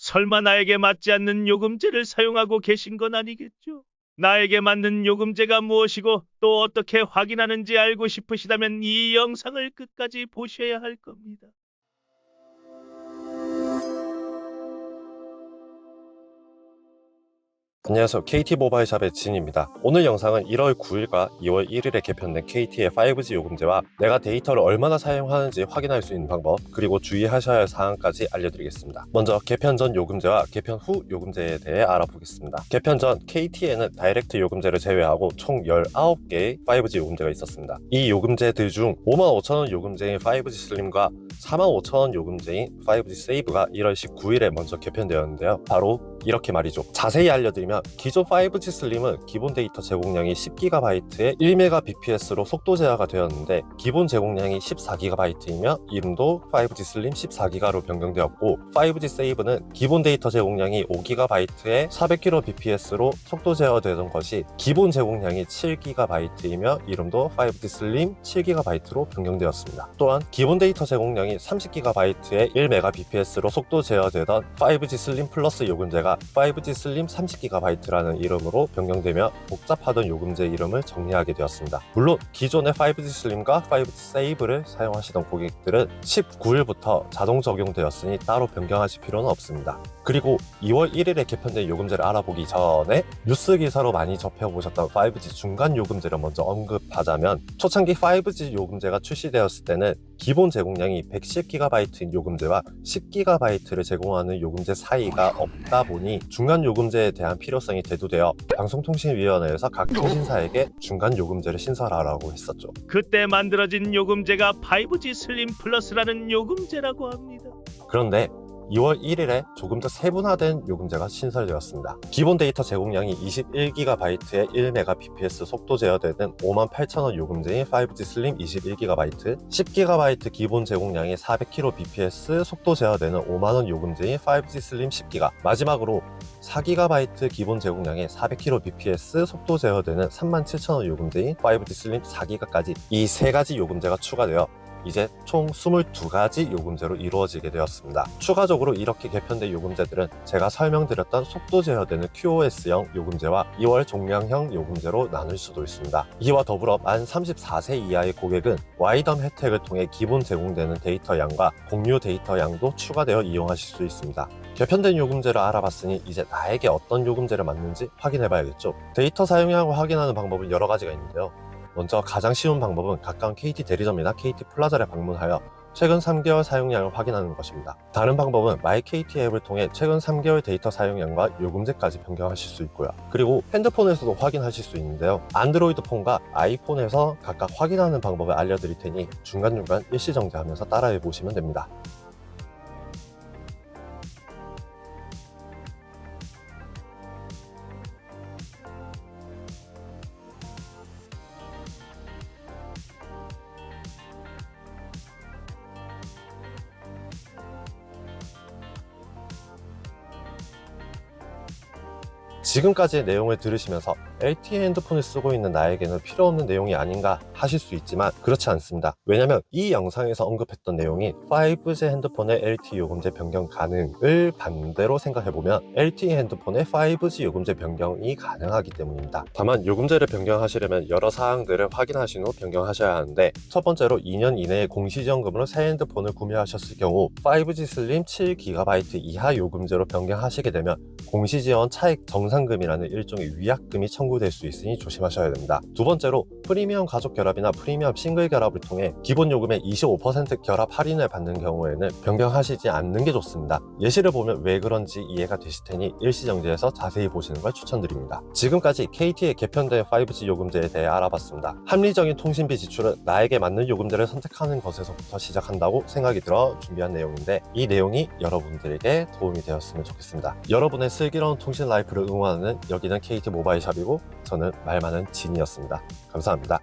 설마 나에게 맞지 않는 요금제를 사용하고 계신 건 아니겠죠? 나에게 맞는 요금제가 무엇이고 또 어떻게 확인하는지 알고 싶으시다면 이 영상을 끝까지 보셔야 할 겁니다. 안녕하세요. KT 모바일샵의 진입니다. 오늘 영상은 1월 9일과 2월 1일에 개편된 KT의 5G 요금제와 내가 데이터를 얼마나 사용하는지 확인할 수 있는 방법, 그리고 주의하셔야 할 사항까지 알려드리겠습니다. 먼저 개편 전 요금제와 개편 후 요금제에 대해 알아보겠습니다. 개편 전 KT에는 다이렉트 요금제를 제외하고 총 19개의 5G 요금제가 있었습니다. 이 요금제들 중 55,000원 요금제인 5G 슬림과 45,000원 요금제인 5G 세이브가 1월 19일에 먼저 개편되었는데요. 바로 이렇게 말이죠. 자세히 알려드리면 기존 5G 슬림은 기본 데이터 제공량이 10GB에 1Mbps로 속도 제어가 되었는데 기본 제공량이 14GB이며 이름도 5G 슬림 14GB로 변경되었고 5G 세이브는 기본 데이터 제공량이 5GB에 400kbps로 속도 제어되던 것이 기본 제공량이 7GB이며 이름도 5G 슬림 7GB로 변경되었습니다. 또한 기본 데이터 제공량이 30GB에 1Mbps로 속도 제어되던 5G 슬림 플러스 요금제가 5G 슬림 30GB라는 이름으로 변경되며 복잡하던 요금제 이름을 정리하게 되었습니다. 물론 기존의 5G 슬림과 5G 세이브를 사용하시던 고객들은 19일부터 자동 적용되었으니 따로 변경하실 필요는 없습니다. 그리고 2월 1일에 개편된 요금제를 알아보기 전에 뉴스 기사로 많이 접해보셨던 5G 중간 요금제를 먼저 언급하자면 초창기 5G 요금제가 출시되었을 때는 기본 제공량이 110GB인 요금제와 10GB를 제공하는 요금제 사이가 없다 보니 중간 요금제에 대한 필요성이 대두되어 방송통신위원회에서 각 통신사에게 중간 요금제를 신설하라고 했었죠. 그때 만들어진 요금제가 5G 슬림 플러스라는 요금제라고 합니다. 그런데 2월 1일에 조금 더 세분화된 요금제가 신설되었습니다. 기본 데이터 제공량이 21GB에 1Mbps 속도 제어되는 58,000원 요금제인 5G 슬림 21GB, 10GB 기본 제공량이 400kbps 속도 제어되는 5만원 요금제인 5G 슬림 10GB, 마지막으로 4GB 기본 제공량에 400kbps 속도 제어되는 37,000원 요금제인 5G 슬림 4GB까지 이 세 가지 요금제가 추가되어 이제 총 22가지 요금제로 이루어지게 되었습니다. 추가적으로 이렇게 개편된 요금제들은 제가 설명드렸던 속도 제어되는 QoS형 요금제와 2월 종량형 요금제로 나눌 수도 있습니다. 이와 더불어 만 34세 이하의 고객은 와이덤 혜택을 통해 기본 제공되는 데이터 양과 공유 데이터 양도 추가되어 이용하실 수 있습니다. 개편된 요금제를 알아봤으니 이제 나에게 어떤 요금제를 맞는지 확인해봐야겠죠. 데이터 사용량을 확인하는 방법은 여러 가지가 있는데요. 먼저 가장 쉬운 방법은 가까운 KT 대리점이나 KT 플라자를 방문하여 최근 3개월 사용량을 확인하는 것입니다. 다른 방법은 마이 KT 앱을 통해 최근 3개월 데이터 사용량과 요금제까지 변경하실 수 있고요. 그리고 핸드폰에서도 확인하실 수 있는데요. 안드로이드 폰과 아이폰에서 각각 확인하는 방법을 알려드릴 테니 중간중간 일시정지하면서 따라해 보시면 됩니다. 지금까지의 내용을 들으시면서 LTE 핸드폰을 쓰고 있는 나에게는 필요 없는 내용이 아닌가 하실 수 있지만 그렇지 않습니다. 왜냐면 이 영상에서 언급했던 내용이 5G 핸드폰의 LTE 요금제 변경 가능을 반대로 생각해보면 LTE 핸드폰의 5G 요금제 변경이 가능하기 때문입니다. 다만 요금제를 변경하시려면 여러 사항들을 확인하신 후 변경하셔야 하는데, 첫 번째로 2년 이내에 공시지원금으로 새 핸드폰을 구매하셨을 경우 5G 슬림 7GB 이하 요금제로 변경하시게 되면 공시지원 차액 정상금이라는 일종의 위약금이 청구될 수 있으니 조심하셔야 됩니다. 두 번째로 프리미엄 가족 결합이나 프리미엄 싱글 결합을 통해 기본 요금의 25% 결합 할인을 받는 경우에는 변경하시지 않는 게 좋습니다. 예시를 보면 왜 그런지 이해가 되실 테니 일시정지해서 자세히 보시는 걸 추천드립니다. 지금까지 KT의 개편된 5G 요금제에 대해 알아봤습니다. 합리적인 통신비 지출은 나에게 맞는 요금제를 선택하는 것에서부터 시작한다고 생각이 들어 준비한 내용인데, 이 내용이 여러분들에게 도움이 되었으면 좋겠습니다. 여러분의 슬기로운 통신 라이프를 응원하는 여기는 KT 모바일샵이고 저는 말 많은 진이었습니다. 감사합니다.